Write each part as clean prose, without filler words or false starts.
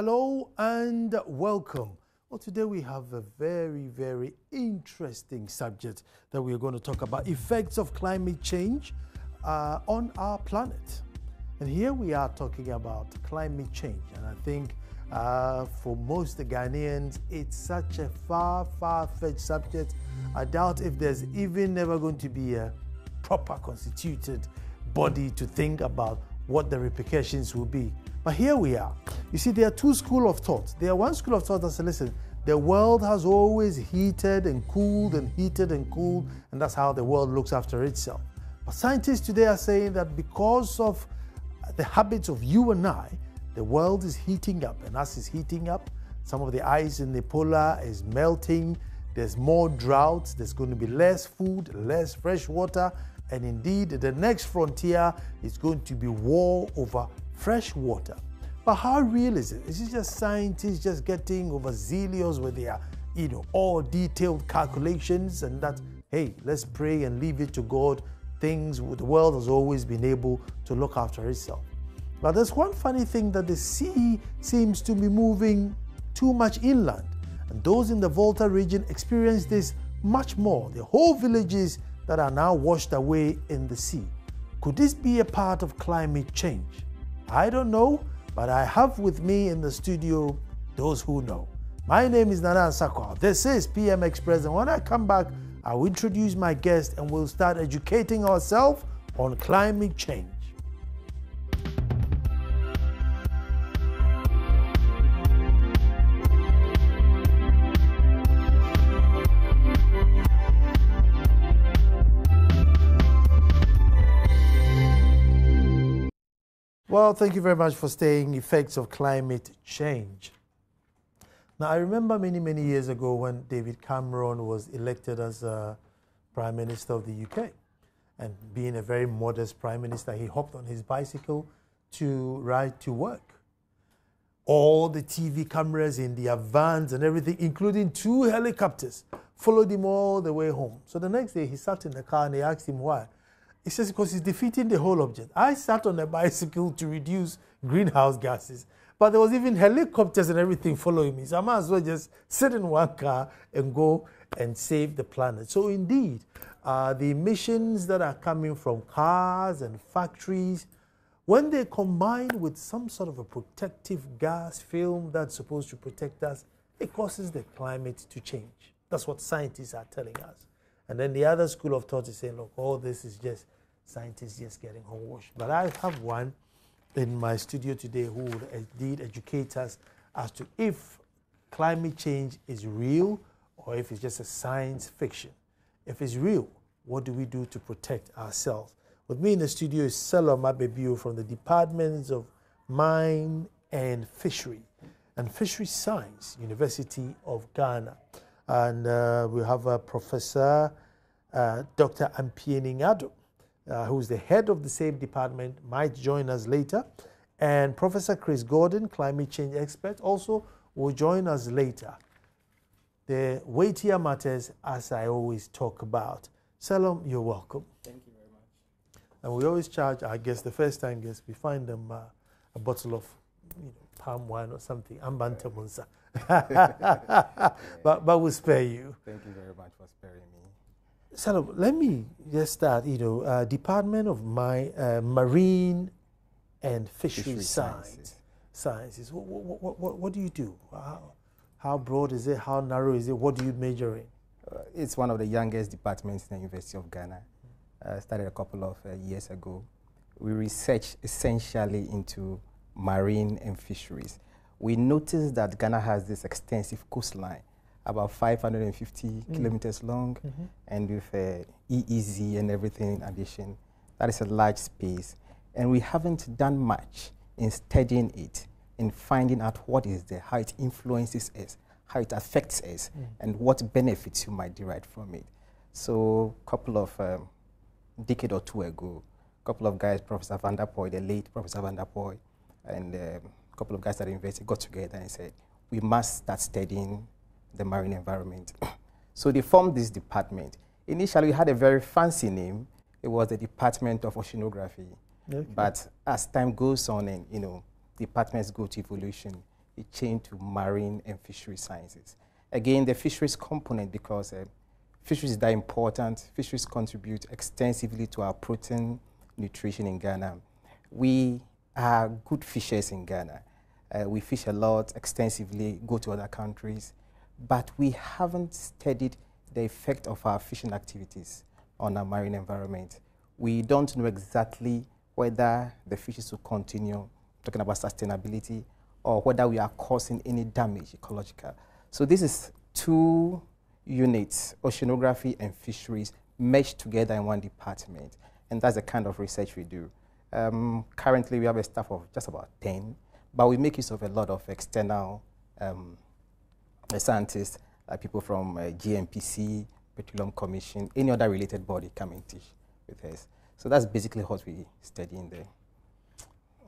Hello and welcome. Well, today we have a very, very interesting subject that we are going to talk about: effects of climate change on our planet. And here we are talking about climate change. And I think for most Ghanaians, it's such a far-fetched subject. I doubt if there's even never going to be a proper constituted body to think about what the repercussions will be. But here we are. You see, there are two schools of thought. There are one school of thought that says, listen, the world has always heated and cooled and heated and cooled, and that's how the world looks after itself. But scientists today are saying that because of the habits of you and I, the world is heating up, and as it's heating up, some of the ice in the polar is melting, there's more droughts, there's going to be less food, less fresh water, and indeed the next frontier is going to be war over fresh water. But how real is it? Is it just scientists just getting overzealous with their, all detailed calculations and that, hey, let's pray and leave it to God? The world has always been able to look after itself. But there's one funny thing, that the sea seems to be moving too much inland. And those in the Volta region experience this much more. The whole villages that are now washed away in the sea. Could this be a part of climate change? I don't know, but I have with me in the studio those who know. My name is Nana Sakwa. This is PM Express, and when I come back, I will introduce my guest and we'll start educating ourselves on climate change. Well, thank you very much for staying. Effects of climate change. Now, I remember many years ago when David Cameron was elected as Prime Minister of the UK. And being a very modest Prime Minister, he hopped on his bicycle to ride to work. All the TV cameras in their vans and everything, including 2 helicopters, followed him all the way home. So the next day, he sat in the car and they asked him why. He says, because he's defeating the whole object. I sat on a bicycle to reduce greenhouse gases, but there was even helicopters and everything following me. So I might as well just sit in one car and go and save the planet. So indeed, the emissions that are coming from cars and factories, when they combine with some sort of a protective gas film that's supposed to protect us, it causes the climate to change. That's what scientists are telling us. And then the other school of thought is saying, look, all this is just scientists just getting hogwashed. But I have one in my studio today who will indeed educate us as to if climate change is real or if it's just a science fiction. If it's real, what do we do to protect ourselves? With me in the studio is Selom Abebiu from the Departments of Mine and Fishery Science, University of Ghana. And we have a Professor Dr. Ampieni Ado, who's the head of the same department, might join us later. And Professor Chris Gordon, climate change expert, also will join us later. The weightier matters, as I always talk about. Selom, you're welcome. Thank you very much. And we always charge our guests, the first time guests, we find them a bottle of palm wine or something, Ambante Munsa. but we'll spare you. Thank you very much for sparing me. So let me just start. Department of Marine and Fishery Sciences. What do you do? How broad is it? How narrow is it? What do you major in? It's one of the youngest departments in the University of Ghana. Started a couple of years ago. We research essentially into marine and fisheries. We noticed that Ghana has this extensive coastline, about 550 kilometers long, and with EEZ and everything in addition. That is a large space. And we haven't done much in studying it, in finding out what is there, how it influences us, how it affects us, and what benefits you might derive from it. So a couple of decade or two ago, a couple of guys, Professor Van der Poy, the late Professor Van der Poy, and a couple of guys at the university got together and said, we must start studying the marine environment. So they formed this department. Initially, we had a very fancy name. It was the Department of Oceanography. Okay. But as time goes on and, departments go to evolution, it changed to marine and fishery sciences. Again, the fisheries component, because fisheries is that important. Fisheries contribute extensively to our protein nutrition in Ghana. We are good fishers in Ghana. We fish a lot, extensively, go to other countries, but we haven't studied the effect of our fishing activities on our marine environment. We don't know exactly whether the fishes will continue, talking about sustainability, or whether we are causing any damage ecological. So this is two units, oceanography and fisheries, meshed together in one department, and that's the kind of research we do. Currently, we have a staff of just about 10, but we make use of a lot of external scientists, people from GMPC, Petroleum Commission, any other related body come and teach with us. So that's basically what we study in there.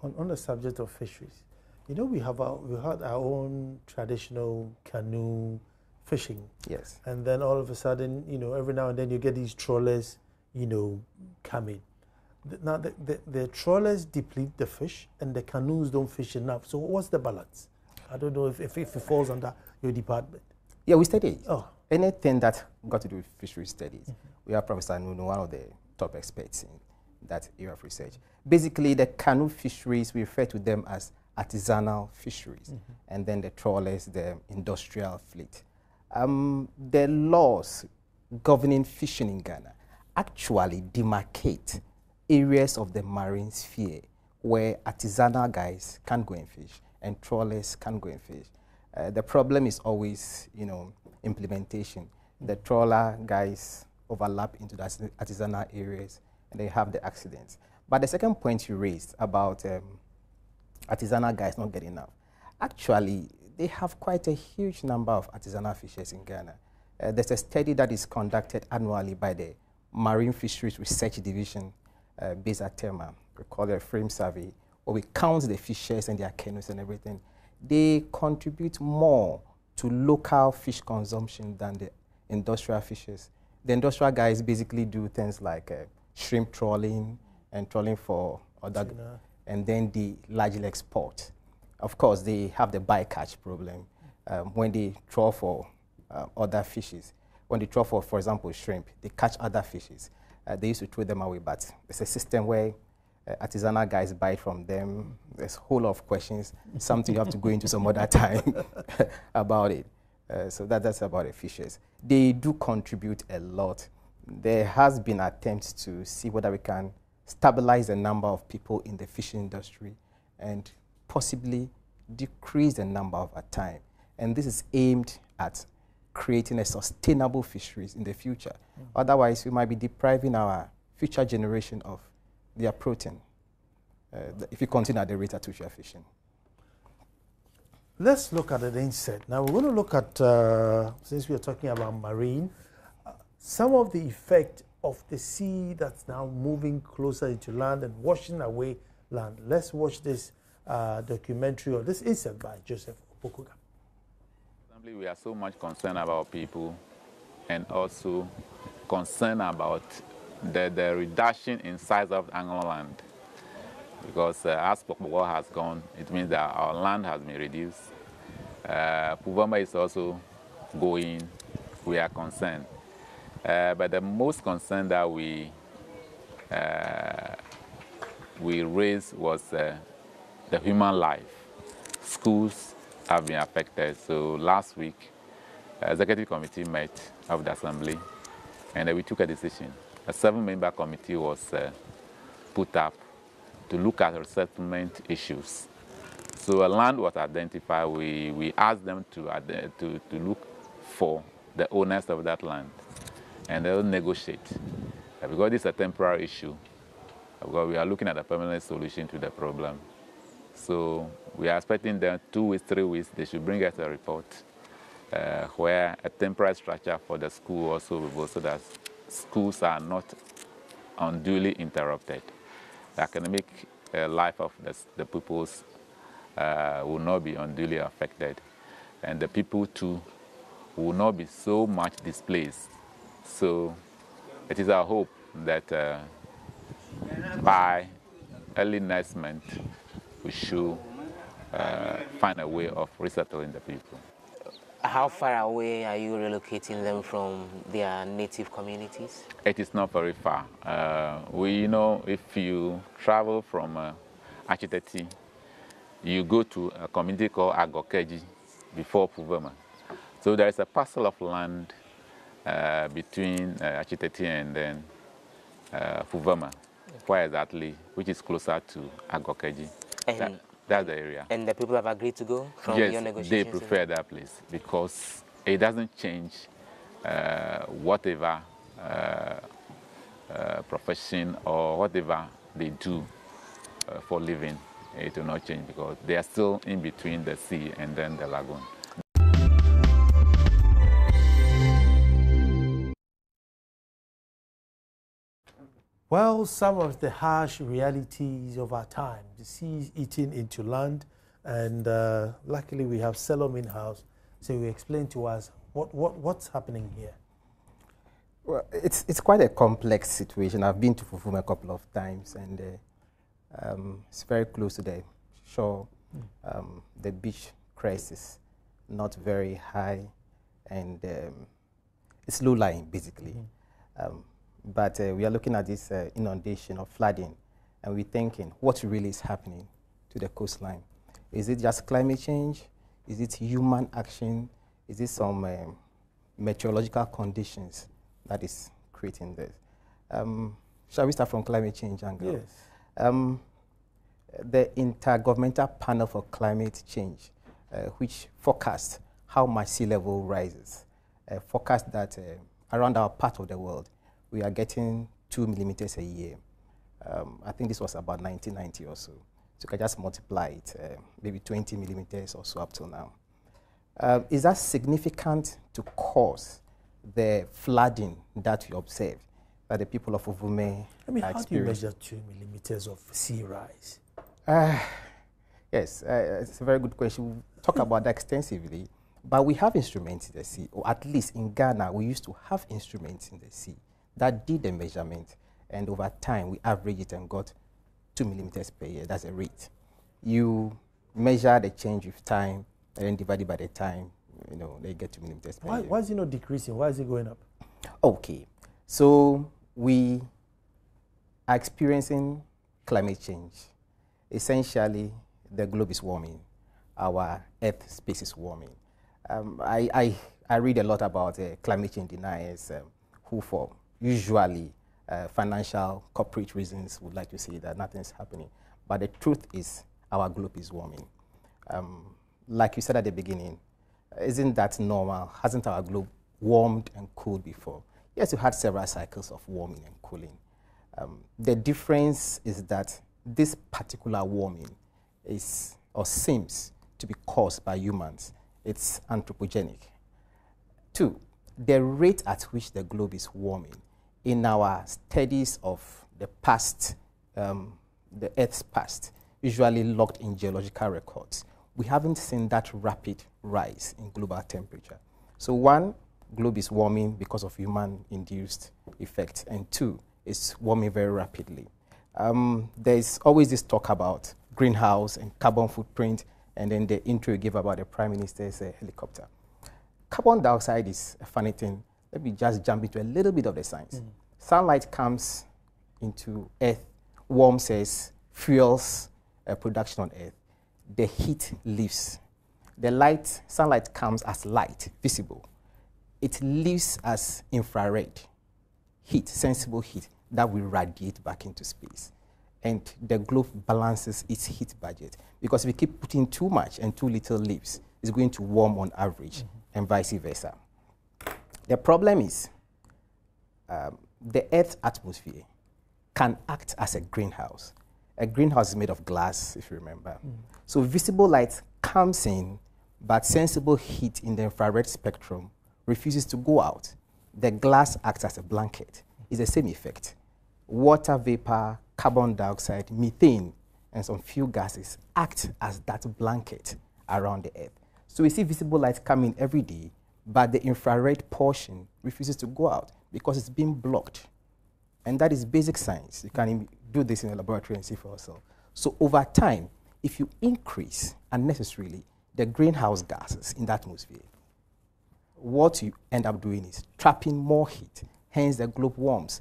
On the subject of fisheries, you know, we had our own traditional canoe fishing. Yes. And then all of a sudden, you know, every now and then you get these trawlers, you know, coming. Now, the trawlers deplete the fish and the canoes don't fish enough. So what's the balance? I don't know if it falls under your department. Yeah, we study it. Oh. Anything that got to do with fisheries studies. Mm-hmm. We have Professor Nuno, one of the top experts in that area of research. Basically, the canoe fisheries, we refer to them as artisanal fisheries. Mm-hmm. And then the trawlers, the industrial fleet. The laws governing fishing in Ghana actually demarcate areas of the marine sphere where artisanal guys can't go and fish and trawlers can't go and fish. The problem is always, you know, implementation. The trawler guys overlap into the artisanal areas and they have the accidents. But the second point you raised about artisanal guys not getting enough, actually, they have quite a huge number of artisanal fishers in Ghana. There's a study that is conducted annually by the Marine Fisheries Research Division based at Tema. We call it a frame survey, where we count the fishers and their canoes and everything. They contribute more to local fish consumption than the industrial fishers. The industrial guys basically do things like shrimp trawling and trawling for other, and then they largely export. Of course, they have the bycatch problem when they trawl for other fishes. When they trawl for example, shrimp, they catch other fishes. They used to throw them away, but it's a system where artisanal guys buy from them. There's a whole lot of questions, something you have to go into some other time about it. So that's about the fishers. They do contribute a lot. There has been attempts to see whether we can stabilize the number of people in the fishing industry and possibly decrease the number over time. And this is aimed at creating a sustainable fisheries in the future. Otherwise, we might be depriving our future generation of their protein if we continue at the rate at which we are fishing. Let's look at the inset. Now, we're going to look at, since we are talking about marine, some of the effect of the sea that's now moving closer into land and washing away land. Let's watch this documentary or this inset by Joseph Opokuga. We are so much concerned about people and also concerned about the reduction in size of Anglo land. Because as Pokbogo has gone, it means that our land has been reduced. Puvama is also going. We are concerned. But the most concern that we raised was the human life. Schools have been affected. So last week, executive committee met of the assembly, and we took a decision. A 7-member committee was put up to look at resettlement issues. So a land was identified. We asked them to look for the owners of that land, and they'll negotiate. Because this is a temporary issue, because we are looking at a permanent solution to the problem. So we are expecting them 2 weeks, 3 weeks, they should bring us a report where a temporary structure for the school also will go so that schools are not unduly interrupted. The academic life of the pupils will not be unduly affected, and the people too will not be so much displaced. So it is our hope that by early next month we should find a way of resettling the people. How far away are you relocating them from their native communities? It is not very far. We know if you travel from Achiteti, you go to a community called Agokeji before Puvema. So there is a parcel of land between Achiteti and then Puvema, where exactly, which is closer to Agokeji. That's the area. And the people have agreed to go from yes, your negotiations? They prefer that place because it doesn't change whatever profession or whatever they do for living. It will not change because they are still in between the sea and then the lagoon. Well, some of the harsh realities of our time. The sea is eating into land, and luckily we have Selom in-house, so he explain to us what's happening here. Well, it's quite a complex situation. I've been to Fufuma a couple of times, and it's very close to the shore. The beach crest is not very high, and it's low-lying, basically. But we are looking at this inundation or flooding, and we're thinking, what really is happening to the coastline? Is it just climate change? Is it human action? Is it some meteorological conditions that is creating this? Shall we start from climate change angle? Yes. The Intergovernmental Panel for Climate Change, which forecasts how much sea level rises, forecast that around our part of the world, we are getting 2 millimeters a year. I think this was about 1990 or so. So you can just multiply it, maybe 20 millimeters or so up till now. Is that significant to cause the flooding that we observe that the people of Uvume how do you measure 2 millimeters of sea rise? Yes, it's a very good question. We'll talk about that extensively. But we have instruments in the sea, or at least in Ghana, we used to have instruments in the sea that did the measurement, and over time, we averaged it and got 2 millimeters per year. That's a rate. You measure the change with time, and then divide it by the time, they get 2 millimeters per year. Why is it not decreasing? Why is it going up? Okay, so we are experiencing climate change. Essentially, the globe is warming. Our Earth space is warming. I read a lot about climate change deniers who, for usually financial, corporate reasons, would like to say that nothing's happening. But the truth is, our globe is warming. Like you said at the beginning, isn't that normal? Hasn't our globe warmed and cooled before? Yes, we had several cycles of warming and cooling. The difference is that this particular warming is or seems to be caused by humans. It's anthropogenic. 2, the rate at which the globe is warming. In our studies of the past, the Earth's past, usually logged in geological records, we haven't seen that rapid rise in global temperature. So 1, globe is warming because of human-induced effects, and 2, it's warming very rapidly. There's always this talk about greenhouse and carbon footprint, and then the intro you gave about the Prime Minister's helicopter. Carbon dioxide is a funny thing. Let me just jump into a little bit of the science. Sunlight comes into Earth, warms us, fuels production on Earth. The heat leaves. The sunlight comes as light, visible. It leaves as infrared heat, sensible heat, that will radiate back into space. And the globe balances its heat budget. Because if we keep putting too much and too little leaves, it's going to warm on average, and vice versa. The problem is the Earth's atmosphere can act as a greenhouse. A greenhouse is made of glass, if you remember. So visible light comes in, but sensible heat in the infrared spectrum refuses to go out. The glass acts as a blanket. It's the same effect. Water vapor, carbon dioxide, methane, and some few gases act as that blanket around the Earth. So we see visible light coming every day, but the infrared portion refuses to go out because it's being blocked. And that is basic science. You can do this in a laboratory and see for yourself. So over time, if you increase unnecessarily the greenhouse gases in the atmosphere, what you end up doing is trapping more heat, hence the globe warms.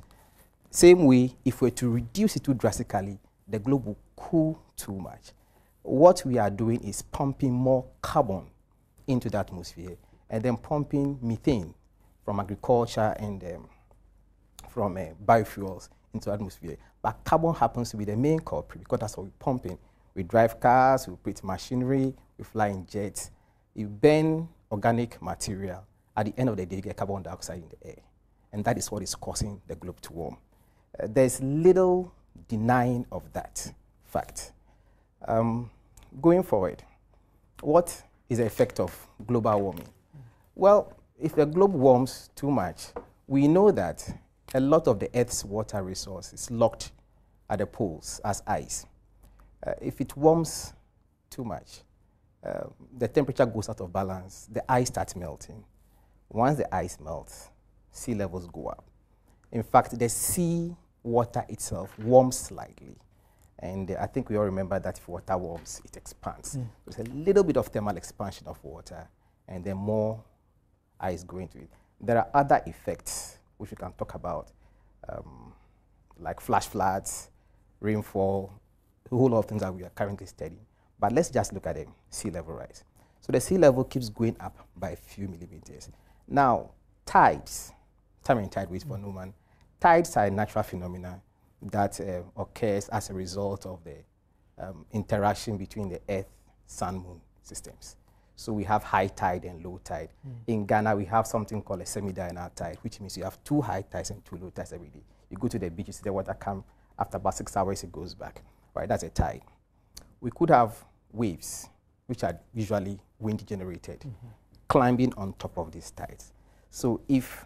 Same way, if we're to reduce it too drastically, the globe will cool too much. What we are doing is pumping more carbon into the atmosphere and then pumping methane from agriculture and from biofuels into the atmosphere. But carbon happens to be the main culprit because that's what we're pumping. We drive cars, we operate machinery, we fly in jets. You burn organic material. At the end of the day, you get carbon dioxide in the air. And that is what is causing the globe to warm. There's little denying of that fact. Going forward, what is the effect of global warming? Well, if the globe warms too much, we know that a lot of the Earth's water resource is locked at the poles as ice. If it warms too much, the temperature goes out of balance, the ice starts melting. Once the ice melts, sea levels go up. In fact, the sea water itself warms slightly. And I think we all remember that if water warms, it expands. There's a little bit of thermal expansion of water, and then more ice go into it. There are other effects which we can talk about, like flash floods, rainfall, a whole lot of things that we are currently studying. But let's just look at the sea level rise. So the sea level keeps going up by a few millimeters. Now, tides, time and tide waits for no man. Tides are a natural phenomena that occurs as a result of the interaction between the Earth, Sun, Moon systems. So we have high tide and low tide. In Ghana, we have something called a semi-diurnal tide, which means you have 2 high tides and 2 low tides every day. You go to the beach, you see the water come, after about 6 hours, it goes back. Right, that's a tide. We could have waves, which are usually wind generated, climbing on top of these tides. So if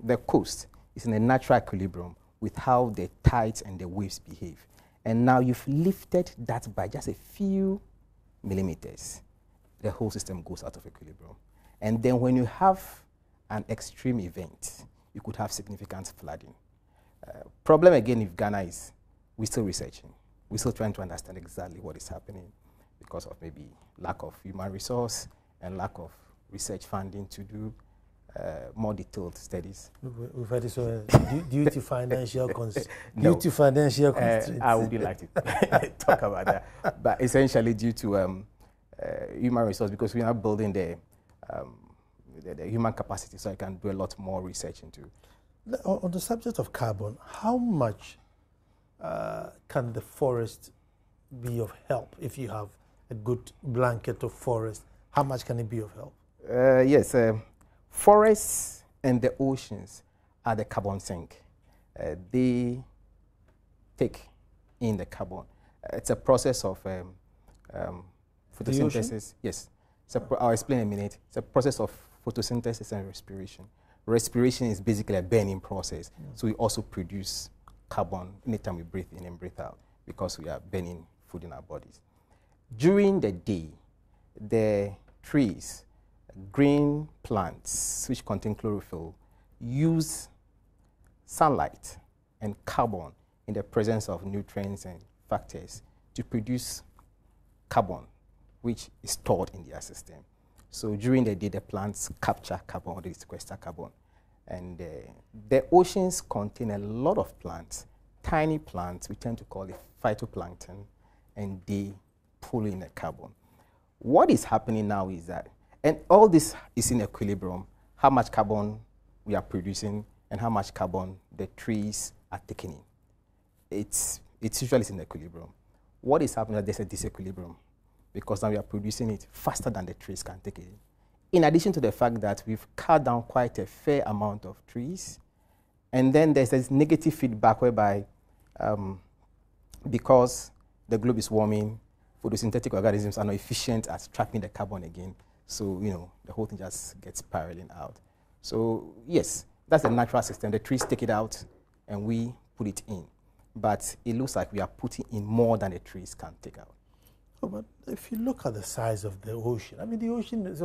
the coast is in a natural equilibrium with how the tides and the waves behave, and now you've lifted that by just a few millimeters, the whole system goes out of equilibrium. And then when you have an extreme event, you could have significant flooding. Problem again with Ghana is we're still researching. We're still trying to understand exactly what is happening because of maybe lack of human resource and lack of research funding to do more detailed studies. We've heard it so due to financial constraints. No. Due to financial constraints. I would like to talk about that. But essentially due to human resource, because we are building the human capacity so I can do a lot more research into. On the subject of carbon, how much can the forest be of help if you have a good blanket of forest? How much can it be of help? Yes, forests and the oceans are the carbon sink. They take in the carbon. It's a process of photosynthesis. Yes, I'll explain in a minute. It's a process of photosynthesis and respiration. Respiration is basically a burning process. So we also produce carbon anytime we breathe in and breathe out because we are burning food in our bodies. During the day, the trees, green plants which contain chlorophyll, use sunlight and carbon in the presence of nutrients and factors to produce carbon, which is stored in their system. So during the day, the plants capture carbon or they sequester carbon. And the oceans contain a lot of plants, tiny plants, we tend to call it phytoplankton, and they pull in the carbon. What is happening now is that, and all this is in equilibrium, how much carbon we are producing and how much carbon the trees are taking in. It's usually in equilibrium. What is happening is there's a disequilibrium because now we are producing it faster than the trees can take it in addition to the fact that we've cut down quite a fair amount of trees. And then there's this negative feedback whereby because the globe is warming, photosynthetic organisms are not efficient at trapping the carbon again. So, the whole thing just gets spiraling out. So, yes, that's the natural system. The trees take it out and we put it in. But it looks like we are putting in more than the trees can take out. Oh, but if you look at the size of the ocean, I mean, the ocean is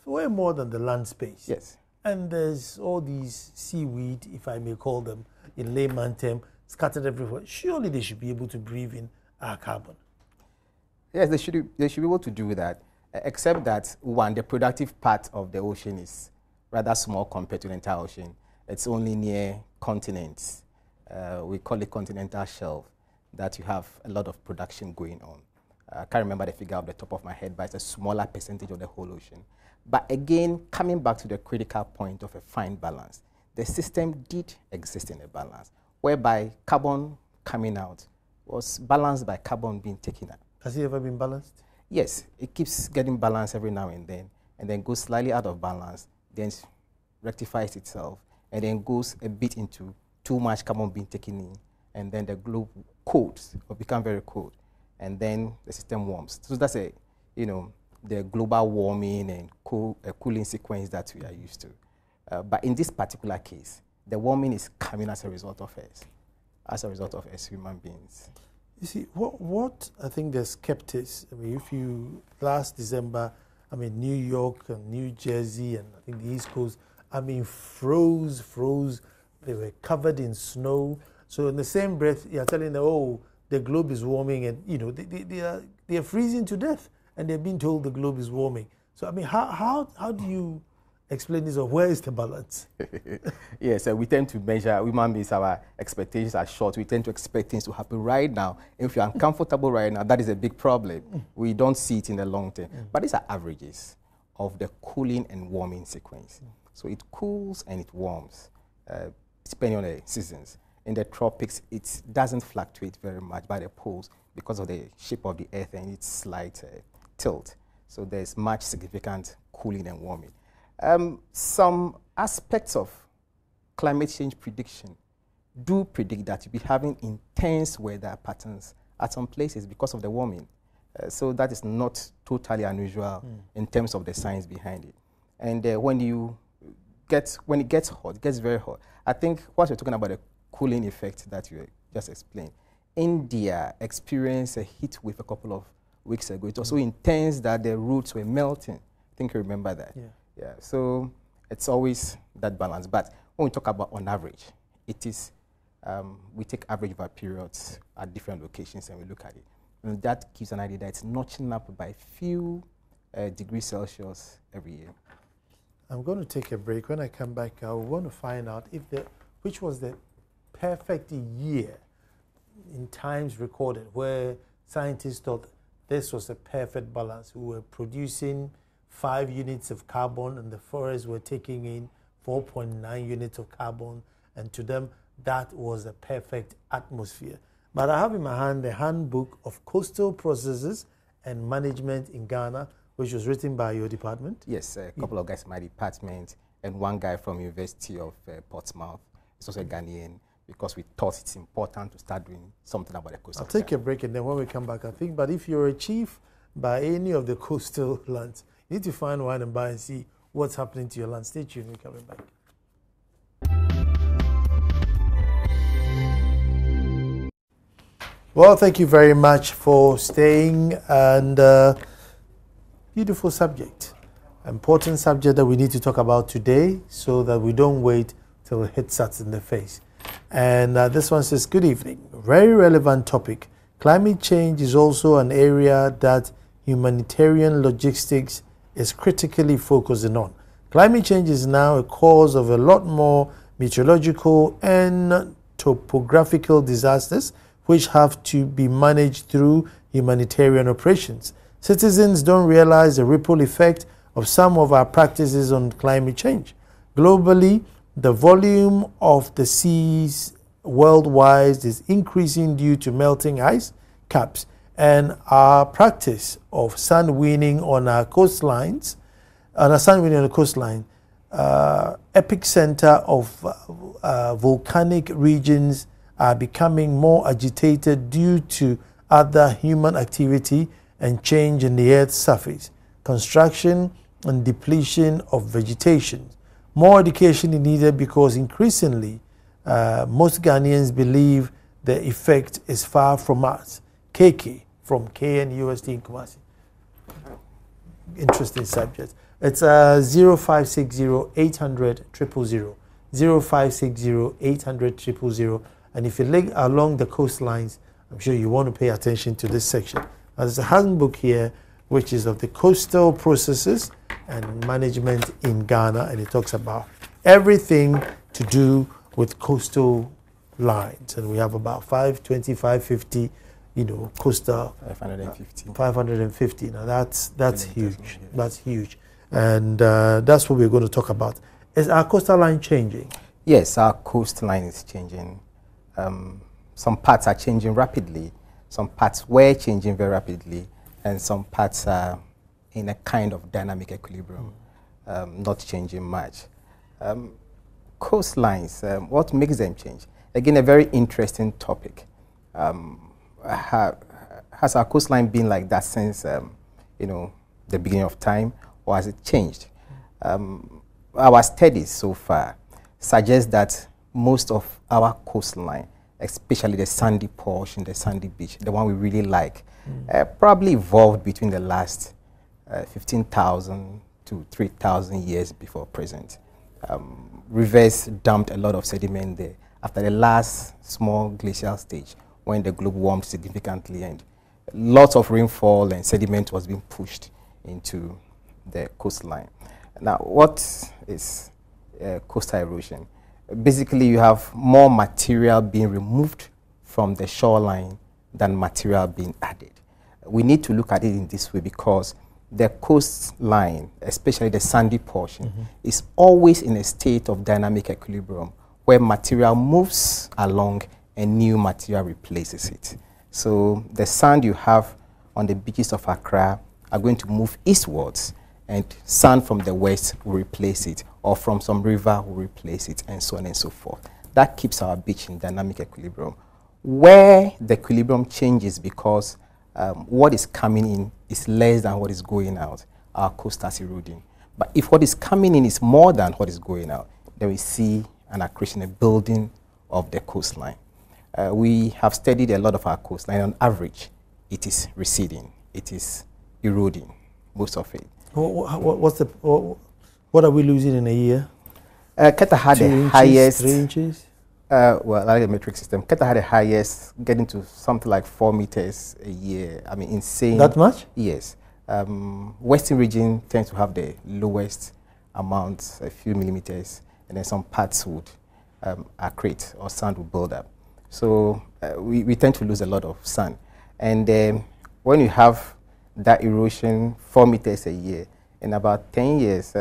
way more than the land space. Yes. And there's all these seaweed, if I may call them, in layman term, scattered everywhere. Surely they should be able to breathe in our carbon. Yes, they should be able to do that, except that, one, the productive part of the ocean is rather small compared to the entire ocean. It's only near continents. We call it continental shelf, that you have a lot of production going on. I can't remember the figure off the top of my head, but it's a smaller percentage of the whole ocean. But again, coming back to the critical point of a fine balance, the system did exist in a balance, whereby carbon coming out was balanced by carbon being taken out. Has it ever been balanced? Yes, it keeps getting balanced every now and then goes slightly out of balance, then rectifies itself, and then goes a bit into too much carbon being taken in, and then the globe cools or become very cold, and then the system warms. So that's a, the global warming and cooling sequence that we are used to. But in this particular case, the warming is coming as a result of us, human beings. You see, what I think the skeptics, I mean, if you, last December, I mean, New York and New Jersey and I think the East Coast, I mean, froze. They were covered in snow. So in the same breath, you're telling them, oh, the globe is warming, and, they are freezing to death, and they're being told the globe is warming. So, I mean, how do you explain this, or where is the balance? Yes, we tend to measure, human beings, our expectations are short. We tend to expect things to happen right now. If you're uncomfortable right now, that is a big problem. We don't see it in the long term. But these are averages of the cooling and warming sequence. So it cools and it warms, depending on the seasons. In the tropics, it doesn't fluctuate very much by the poles because of the shape of the earth and its slight tilt. So there's much significant cooling and warming. Some aspects of climate change prediction do predict that you'll be having intense weather patterns at some places because of the warming. So that is not totally unusual in terms of the science behind it. And when it gets hot, it gets very hot. I think what you're talking about, the cooling effect that you just explained. India experienced a heat wave a couple of weeks ago. It was so intense that the roots were melting. I think you remember that. Yeah. So it's always that balance. But when we talk about on average, it is, we take average of our periods at different locations and we look at it. And that gives an idea that it's notching up by a few degrees Celsius every year. I'm going to take a break. When I come back, I want to find out which was the perfect year in times recorded where scientists thought this was a perfect balance. We were producing 5 units of carbon and the forests were taking in 4.9 units of carbon, and to them that was a perfect atmosphere. But I have in my hand the Handbook of Coastal Processes and Management in Ghana, which was written by your department. Yes, a couple of guys in my department and one guy from University of Portsmouth. He's also a Ghanaian, because we thought it's important to start doing something about the coastal. I'll take a break, and then when we come back, I think, but if you're a chief by any of the coastal lands, you need to find one and buy and see what's happening to your land. Stay tuned, we're coming back. Well, thank you very much for staying, and beautiful subject, important subject that we need to talk about today so that we don't wait till it hits us in the face. And this one says, good evening. Very relevant topic. Climate change is also an area that humanitarian logistics is critically focusing on. Climate change is now a cause of a lot more meteorological and topographical disasters which have to be managed through humanitarian operations. Citizens don't realize the ripple effect of some of our practices on climate change. Globally, the volume of the seas worldwide is increasing due to melting ice caps, and our practice of sand winning on our coastlines, epicenter of volcanic regions are becoming more agitated due to other human activity and change in the Earth's surface, construction and depletion of vegetation. More education is needed because increasingly most Ghanaians believe the effect is far from us. KK from KNUST in Kumasi. Interesting subject. It's 0560 800 000, 0560 800 000. And if you live along the coastlines, I'm sure you want to pay attention to this section. There's a handbook here, which is of the coastal processes and management in Ghana, and it talks about everything to do with coastal lines. And we have about 520, 550, coastal. 550. 550. Now that's huge. That's huge. And that's what we're going to talk about. Is our coastal line changing? Yes, our coastline is changing. Some parts are changing rapidly. Some parts were changing very rapidly, and some parts are in a kind of dynamic equilibrium, not changing much. Coastlines, what makes them change? Again, a very interesting topic. Has our coastline been like that since, the beginning of time, or has it changed? Our studies so far suggest that most of our coastline, especially the sandy portion, the sandy beach, the one we really like, probably evolved between the last 15,000 to 3,000 years before present. Rivers dumped a lot of sediment there after the last small glacial stage when the globe warmed significantly, and lots of rainfall and sediment was being pushed into the coastline. Now, what is coastal erosion? Basically, you have more material being removed from the shoreline than material being added. We need to look at it in this way because the coastline, especially the sandy portion, is always in a state of dynamic equilibrium where material moves along and new material replaces it. So the sand you have on the beaches of Accra are going to move eastwards, and sand from the west will replace it, or from some river will replace it, and so on and so forth. That keeps our beach in dynamic equilibrium. Where the equilibrium changes because what is coming in is less than what is going out, our coast starts eroding. But if what is coming in is more than what is going out, then we see an accretion, a building of the coastline. We have studied a lot of our coastline. On average, it is receding. It is eroding, most of it. What are we losing in a year? Keta had 2 the inches, highest. 3 inches? Well, like the metric system, Keta had the highest, getting to something like 4 meters a year. I mean, insane. That much? Yes. Western region tends to have the lowest amount, a few millimeters, and then some parts would accrete or sand will build up. So we tend to lose a lot of sand. And when you have that erosion, 4 meters a year, in about 10 years,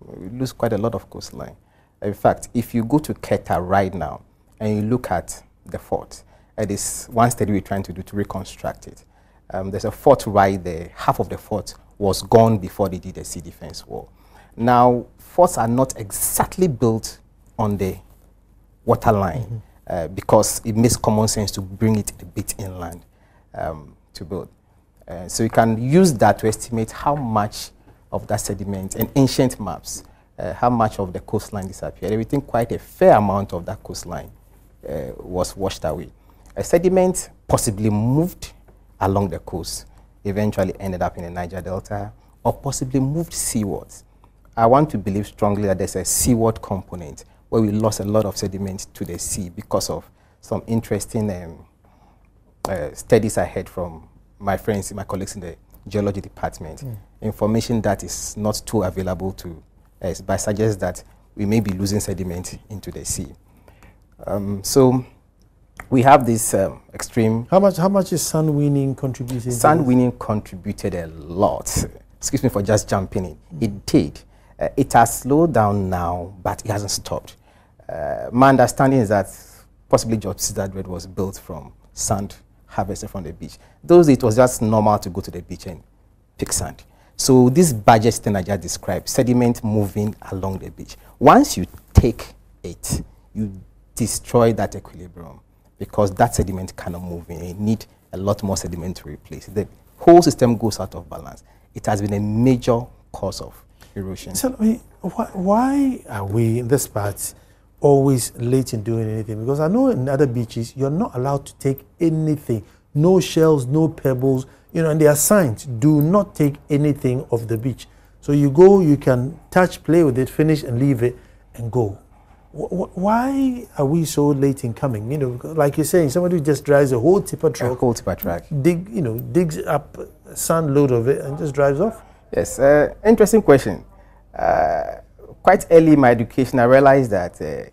we lose quite a lot of coastline. In fact, if you go to Keta right now and you look at the fort, it is one study we're trying to do to reconstruct it. There's a fort right there. Half of the fort was gone before they did the sea defense wall. Now, forts are not exactly built on the waterline because it makes common sense to bring it a bit inland to build. So you can use that to estimate how much of that sediment, and ancient maps, how much of the coastline disappeared. We think quite a fair amount of that coastline was washed away. A sediment possibly moved along the coast, eventually ended up in the Niger Delta, or possibly moved seawards. I want to believe strongly that there's a seaward component where we lost a lot of sediment to the sea because of some interesting studies I heard from my friends, my colleagues in the geology department. Information that is not too available to us, but suggests that we may be losing sediment into the sea. So we have this extreme. How much is sand winning contributing? Sand winning contributed a lot. Excuse me for just jumping in. It did. It has slowed down now, but it hasn't stopped. My understanding is that possibly George Sidadred was built from sand harvested from the beach. Those days it was just normal to go to the beach and pick sand. So this budget system I just described, sediment moving along the beach. Once you take it, you destroy that equilibrium because that sediment cannot move in. You need a lot more sediment to replace it. The whole system goes out of balance. It has been a major cause of erosion. Tell me, why are we in this part always late in doing anything? Because I know in other beaches, you're not allowed to take anything. No shells, no pebbles, and they are signs, do not take anything off the beach. So you go, you can touch, play with it, finish and leave it and go. Why are we so late in coming? You know, like you're saying, somebody just drives a whole tipper truck. A whole tipper truck. Digs up a sand load of it and just drives off. Yes, interesting question. Quite early in my education, I realized that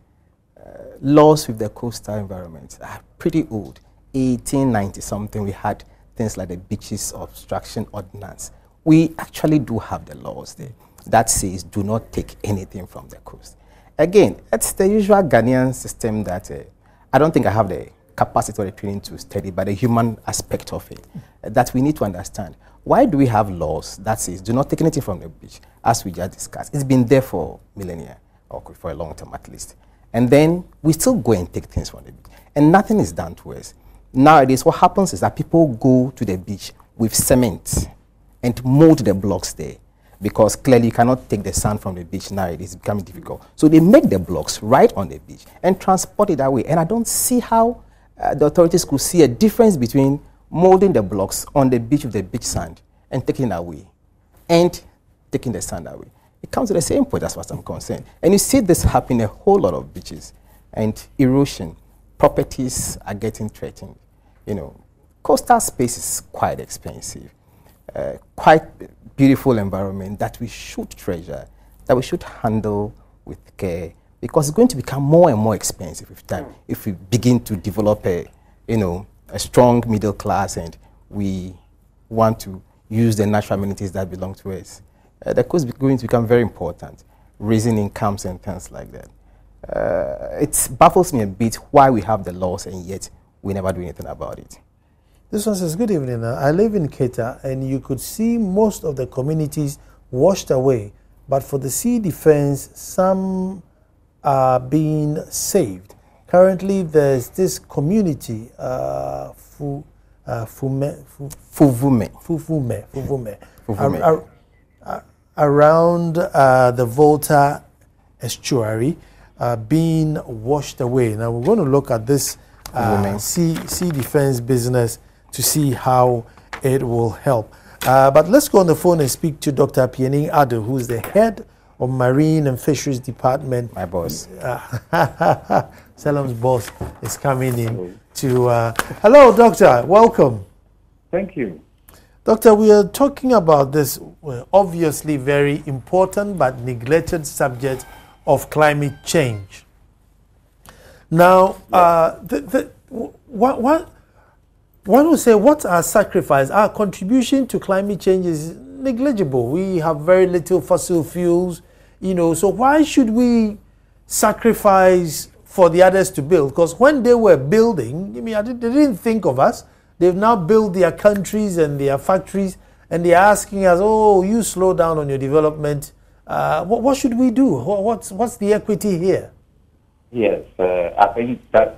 laws with the coastal environment are pretty old. 1890 something, we had things like the Beaches Obstruction Ordinance. We actually do have the laws there that says do not take anything from the coast. Again, it's the usual Ghanaian system that I don't think I have the capacity or the training to study, but the human aspect of it that we need to understand. Why do we have laws that says do not take anything from the beach, as we just discussed? It's been there for millennia, or for a long time at least. And then we still go and take things from the beach, and nothing is done to us. Nowadays, what happens is that people go to the beach with cement and mold the blocks there, because clearly you cannot take the sand from the beach now. It is becoming difficult. So they make the blocks right on the beach and transport it that way. And I don't see how the authorities could see a difference between molding the blocks on the beach with the beach sand and taking it away and taking the sand away. It comes to the same point as far as I'm concerned. And you see this happen in a whole lot of beaches. And erosion, properties are getting threatened. You know, coastal space is quite expensive. Quite beautiful environment that we should treasure, that we should handle with care, because it's going to become more and more expensive with time if we begin to develop a strong middle class and we want to use the natural amenities that belong to us. The coast is going to become very important, raising incomes and things like that. It baffles me a bit why we have the laws and yet we never do anything about it. This one says, good evening. I live in Keta, and you could see most of the communities washed away. But for the sea defense, some are being saved. Currently, there's this community, Fuvume, around the Volta estuary, being washed away. Now, we're going to look at this sea defense business to see how it will help. But let's go on the phone and speak to Dr. Pianing Ado, who's the head of Marine and Fisheries Department. My boss. Salam's boss is coming in to... hello, Doctor. Welcome. Thank you. Doctor, we are talking about this obviously very important but neglected subject of climate change. Now, one would say, what's our sacrifice? Our contribution to climate change is negligible. We have very little fossil fuels, so why should we sacrifice for the others to build? Because when they were building, they didn't think of us. They've now built their countries and their factories, and they're asking us, oh, you slow down on your development. What should we do? What's the equity here? Yes, I think that's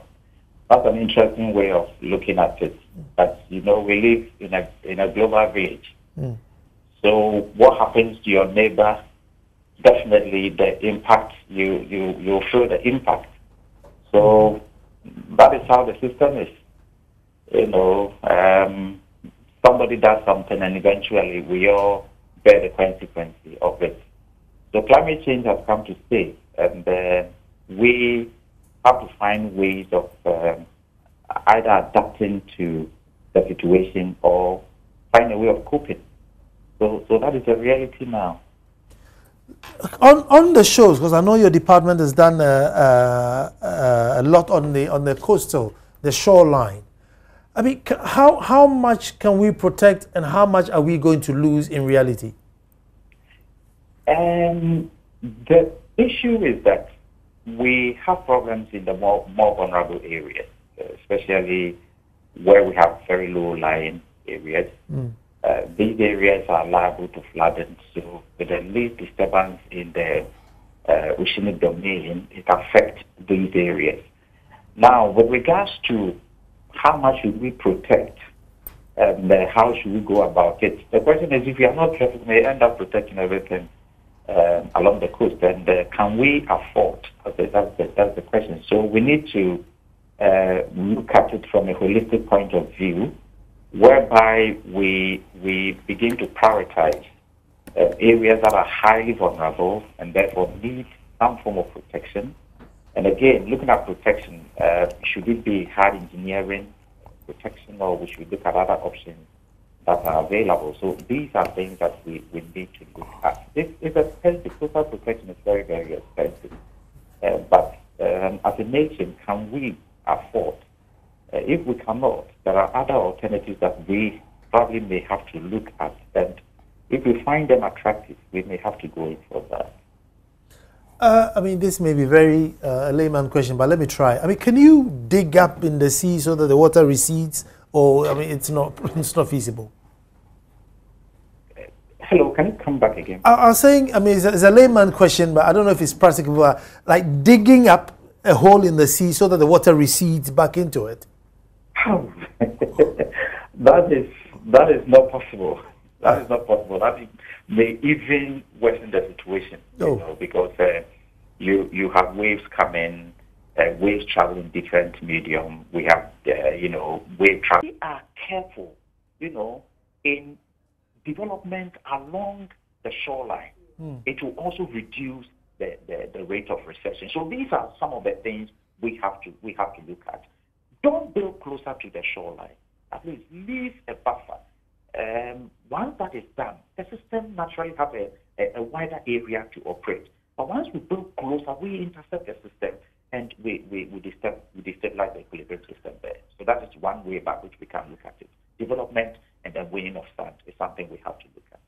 an interesting way of looking at it. But we live in a global village. So what happens to your neighbor? Definitely, the impact you feel the impact. So that is how the system is. Somebody does something, and eventually we all bear the consequence of it. So climate change has come to stay, and we have to find ways of either adapting to the situation or find a way of coping. So that is a reality now. On the shows, because I know your department has done a lot on the coastal, the shoreline. I mean, how much can we protect, and how much are we going to lose in reality? The issue is that we have problems in the more vulnerable areas, especially where we have very low-lying areas. These areas are liable to flooding, so with the least disturbance in the oceanic domain, it affects these areas. Now, with regards to how much should we protect and how should we go about it, the question is, if we are not careful, we may end up protecting everything along the coast, and can we afford? That's the question. So we need to look at it from a holistic point of view, whereby we begin to prioritize areas that are highly vulnerable and therefore need some form of protection, And again, looking at protection, should it be hard engineering protection, or we should look at other options that are available? So these are things that we need to look at. It's expensive. Coastal protection is very, very expensive. But as a nation, can we afford? If we cannot, there are other alternatives that we probably may have to look at. And if we find them attractive, we may have to go in for that. I mean, this may be very a layman question, but let me try. I mean, can you dig up in the sea so that the water recedes, or I mean, it's not feasible? Hello, can you come back again? I was saying, I mean, it's a layman question, but I don't know if it's practical. Like digging up a hole in the sea so that the water recedes back into it. That is not possible. That is not possible. That may even worsen the situation, because you have waves coming, waves traveling different medium. We have, wave travel. We are careful, in development along the shoreline. It will also reduce the rate of recession. So these are some of the things we have to look at. Don't build closer to the shoreline. At least leave a buffer. Once that is done, the system naturally have a wider area to operate. But once we build closer, we intercept the system and we destabilize the equilibrium system there. So that is one way by which we can look at it. Development and the weighing of sand is something we have to look at.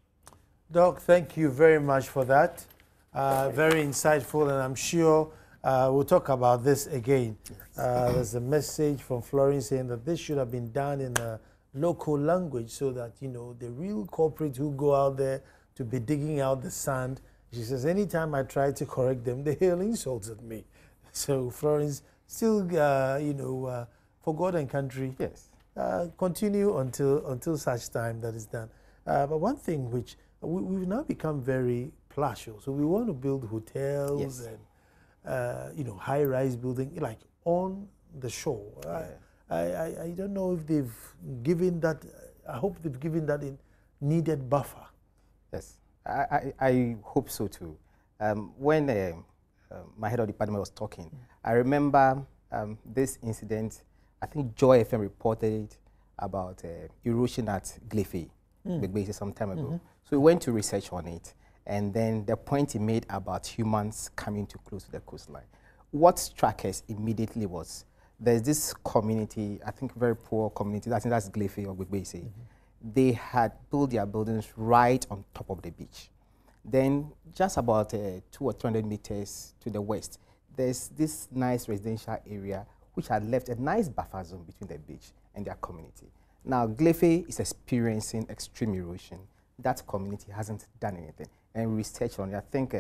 Doc, thank you very much for that. Very insightful, and I'm sure we'll talk about this again. There's a message from Florence saying that this should have been done in a local language so that, the real culprits who go out there to be digging out the sand, she says, anytime I try to correct them, they hail insults at me. So Florence, still, for God and country, yes, continue until such time that is done. But one thing which we've now become very plush, so we want to build hotels, yes, and high-rise building like on the shore. Yeah. I don't know if they've given that. I hope they've given that in needed buffer. Yes, I hope so too. When my head of department was talking, I remember this incident. I think Joy FM reported it about erosion at Glefe, some time ago. So we went to research on it, and then the point he made about humans coming too close to the coastline. What struck us immediately was there's this community, I think very poor community, I think that's Glefe or Gbegbese. They had built their buildings right on top of the beach. Then just about 200 or 300 meters to the west, there's this nice residential area which had left a nice buffer zone between the beach and their community. Now, Glefe is experiencing extreme erosion. That community hasn't done anything. And research on it, I think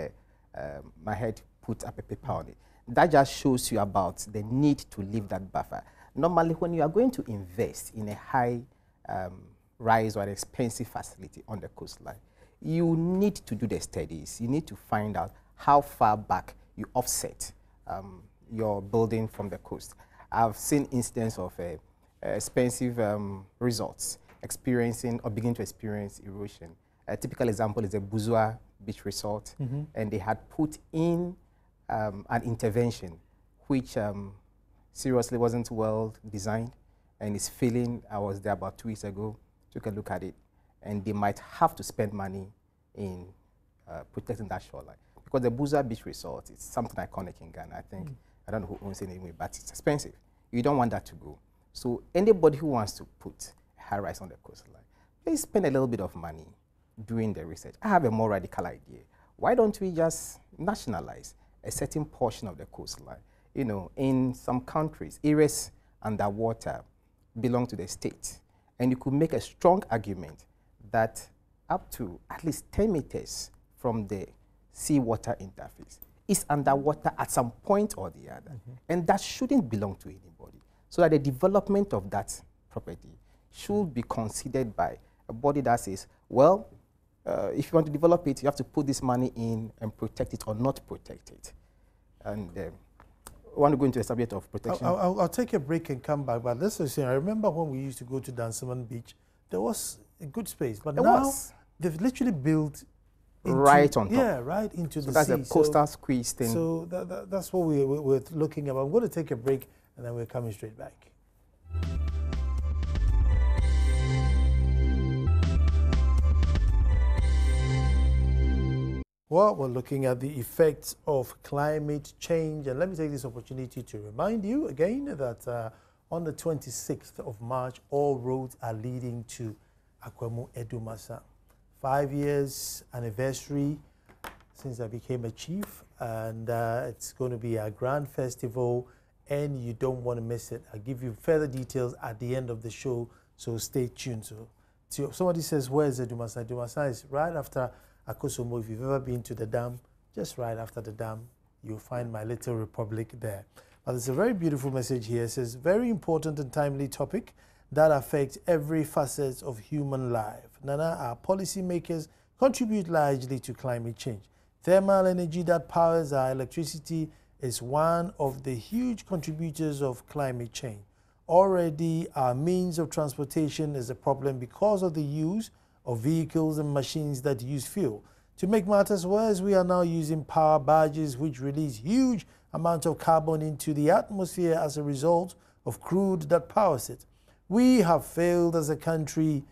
my head put up a paper on it. That just shows you about the need to leave that buffer. Normally, when you are going to invest in a high rise or an expensive facility on the coastline, you need to do the studies. You need to find out how far back you offset your building from the coast. I've seen instances of expensive resorts experiencing or beginning to experience erosion. A typical example is the Buzua Beach Resort, and they had put in an intervention which seriously wasn't well designed and is failing. I was there about 2 weeks ago, took a look at it, and they might have to spend money in protecting that shoreline. Because the Buzua Beach Resort is something iconic in Ghana. I think, I don't know who owns it anyway, but it's expensive. You don't want that to go. So anybody who wants to put a high rise on the coastline, please spend a little bit of money doing the research. I have a more radical idea. Why don't we just nationalize a certain portion of the coastline? In some countries, areas underwater belong to the state. And you could make a strong argument that up to at least 10 meters from the seawater interface is underwater at some point or the other. And that shouldn't belong to anybody. So that the development of that property should be considered by a body that says, well, if you want to develop it, you have to put this money in and protect it or not protect it. And I want to go into a subject of protection. I'll take a break and come back. But this is, I remember when we used to go to Dansoman Beach, there was a good space. But now they've literally built right on top. Yeah, right into the that's sea. That's a coastal squeeze thing. So that's what we're looking at. I'm going to take a break, and then we're coming straight back. Well, we're looking at the effects of climate change, and let me take this opportunity to remind you again that on the 26th of March, all roads are leading to Akwemu Edumasa. 5 years anniversary since I became a chief, and it's going to be a grand festival, and you don't want to miss it. I'll give you further details at the end of the show, so stay tuned. So somebody says, where's Edumasa? Edumasa is right after Akosombo. If you've ever been to the dam, just right after the dam, you'll find my little republic there. But there's a very beautiful message here. It says, very important and timely topic that affects every facet of human life. Nana, our policymakers contribute largely to climate change. Thermal energy that powers our electricity is one of the huge contributors of climate change. Already, our means of transportation is a problem because of the use of vehicles and machines that use fuel. To make matters worse, we are now using power barges which release huge amounts of carbon into the atmosphere as a result of crude that powers it. We have failed as a country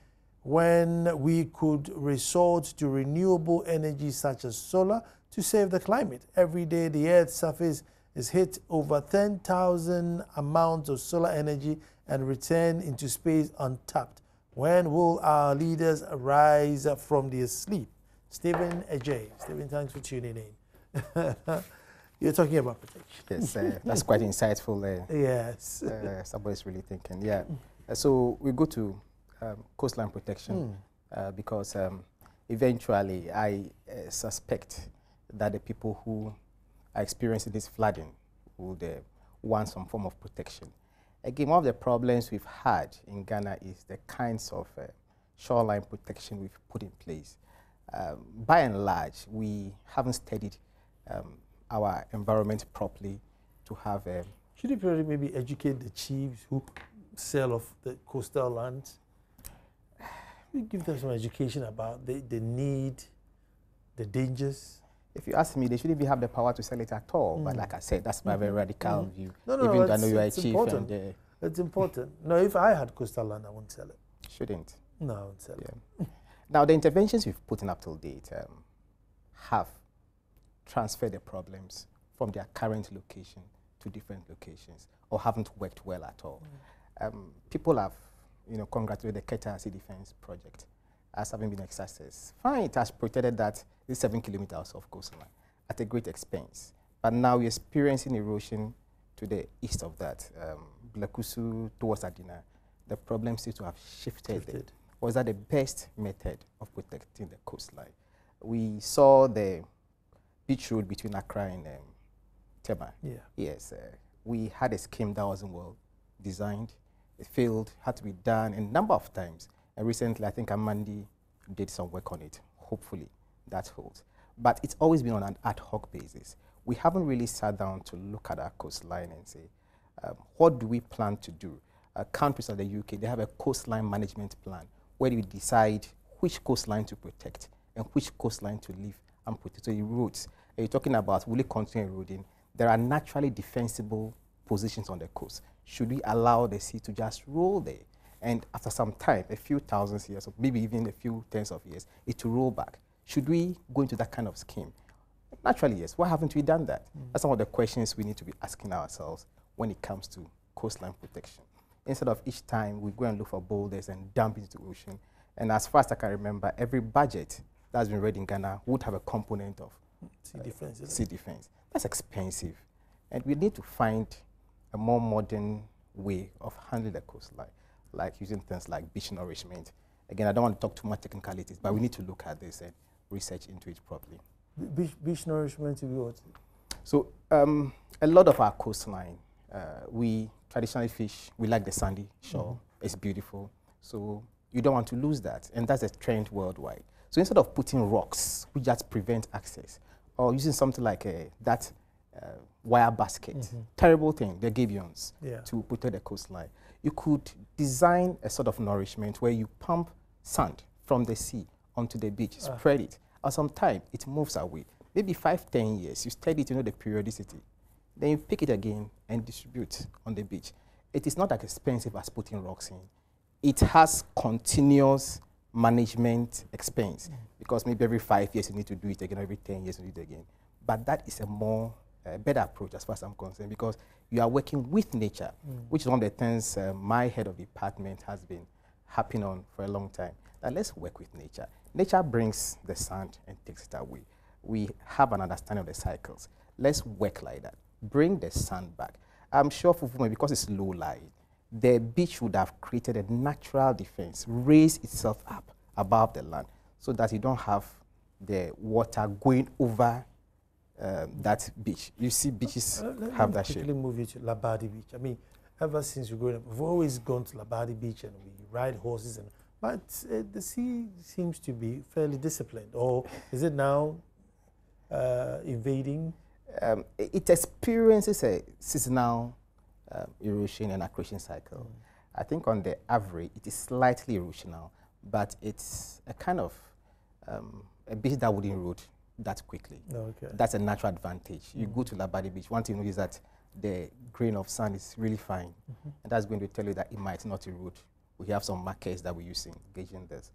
when we could resort to renewable energy such as solar to save the climate. Every day the Earth's surface is hit over 10,000 amounts of solar energy and return into space untapped. When will our leaders rise from their sleep? Stephen Ajay. Stephen, thanks for tuning in. You're talking about protection. Yes, that's quite insightful. Yes. Somebody's really thinking. Yeah. So we go to coastline protection because eventually I suspect that the people who are experiencing this flooding would want some form of protection. Again, one of the problems we've had in Ghana is the kinds of shoreline protection we've put in place. By and large, we haven't studied our environment properly to have... Should you probably maybe educate the chiefs who sell off the coastal land? We give them some education about the need, the dangers. If you ask me, they shouldn't even have the power to sell it at all. But like I said, that's my very radical view. No, even though I know you are a chief. Important. And, it's important. No, if I had coastal land, I wouldn't sell it. Shouldn't. No, I wouldn't sell it. Now, the interventions we've put in up till date have transferred the problems from their current location to different locations or haven't worked well at all. People have, congratulated the Keta Sea Defense Project as having been a success. Fine, it has protected that these 7 kilometers of coastline at a great expense. But now we're experiencing erosion to the east of that, Blekusu towards Adina. The problem seems to have shifted. Was that the best method of protecting the coastline? We saw the beach road between Accra and Tema. Yeah. Yes, we had a scheme that wasn't well designed. It failed, had to be done a number of times. And recently, I think Amandi did some work on it. Hopefully, that holds. But it's always been on an ad hoc basis. We haven't really sat down to look at our coastline and say, what do we plan to do? Countries like the UK, they have a coastline management plan where we decide which coastline to protect and which coastline to leave unprotected. So it erodes. You're talking about will it continue eroding? There are naturally defensible positions on the coast. Should we allow the sea to just roll there? And after some time, a few thousands years, or maybe even a few tens of years, it will roll back. Should we go into that kind of scheme? Naturally, yes. Why haven't we done that? That's some of the questions we need to be asking ourselves when it comes to coastline protection. Instead of each time we go and look for boulders and dump into the ocean. And as far as I can remember, every budget that's been read in Ghana would have a component of sea defense. That's expensive. And we need to find a more modern way of handling the coastline, like using things like beach nourishment. Again, I don't want to talk too much technicalities, but we need to look at this and research into it properly. Beach nourishment to be what? So a lot of our coastline, we traditionally fish, we like the sandy shore. It's beautiful. So you don't want to lose that. And that's a trend worldwide. So instead of putting rocks, which just prevent access, or using something like that wire basket, terrible thing, the gabions, to protect the coastline, you could design a sort of nourishment where you pump sand from the sea onto the beach, spread it, Or sometimes it moves away. Maybe 5, 10 years, you study to know the periodicity. Then you pick it again and distribute on the beach. It is not as expensive as putting rocks in. It has continuous management expense because maybe every 5 years you need to do it again, every 10 years you do it again. But that is a more better approach as far as I'm concerned because you are working with nature, which is one of the things my head of department has been harping on for a long time. That let's work with nature. Nature brings the sand and takes it away. We have an understanding of the cycles. Let's work like that. Bring the sand back. I'm sure for Vuma, because it's low lying, the beach would have created a natural defense, raised itself up above the land so that you don't have the water going over that beach. You see beaches have that shape. Let me quickly move you to Labadi Beach. I mean, ever since we growing up, we've always gone to Labadi Beach and we ride horses, but the sea seems to be fairly disciplined. Or is it now invading? It experiences a seasonal erosion and accretion cycle. I think on the average, it is slightly erosional, but it's a kind of a beach that would erode that quickly. Okay. That's a natural advantage. You go to Labadi Beach, one thing you know is that the grain of sand is really fine, and that's going to tell you that it might not erode. We have some markers that we're using, gauging this.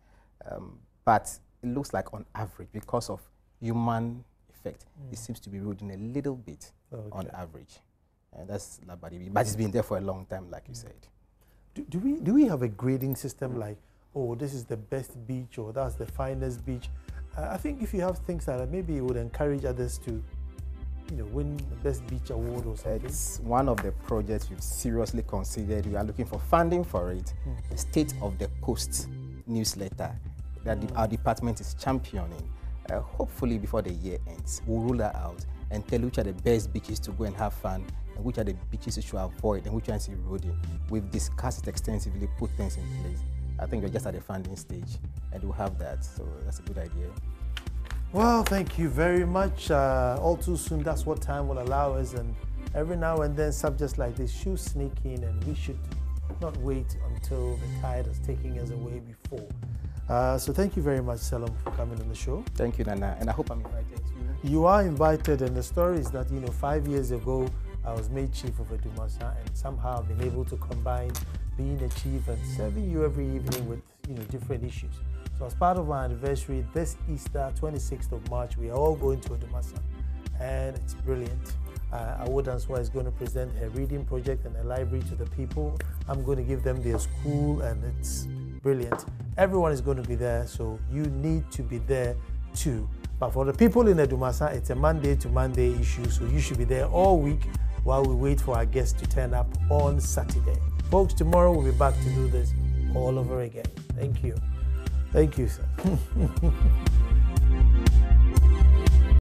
But it looks like on average, because of human effect, it seems to be eroding a little bit on average. And that's Labadi Beach, but it's been there for a long time, like you said. Do we have a grading system like, oh, this is the best beach or that's the finest beach? I think if you have things like that, maybe it would encourage others to, win the best beach award or something. It's one of the projects we've seriously considered. We are looking for funding for it. The State of the Coast newsletter that our department is championing. Hopefully before the year ends, we'll roll that out and tell which are the best beaches to go and have fun and which are the beaches you should avoid and which ones eroding. We've discussed it extensively, put things in place. I think we're just at the funding stage and we'll have that, so that's a good idea. Well, thank you very much. All too soon, that's what time will allow us, and every now and then subjects like this should sneak in and we should not wait until the tide is taking us away before. So thank you very much, Selim, for coming on the show. Thank you, Nana, and I hope I'm invited too. You are invited, and the story is that, 5 years ago, I was made chief of Edumasa, and somehow I've been able to combine being a chief and serving you every evening with, different issues. So as part of our anniversary, this Easter, 26th of March, we are all going to Edumasa, and it's brilliant. Awodanswa is going to present her reading project and a library to the people. I'm going to give them their school, and it's brilliant. Everyone is going to be there, so you need to be there too. But for the people in Edumasa, it's a Monday to Monday issue, so you should be there all week while we wait for our guests to turn up on Saturday. Folks, tomorrow we'll be back to do this all over again. Thank you. Thank you, sir.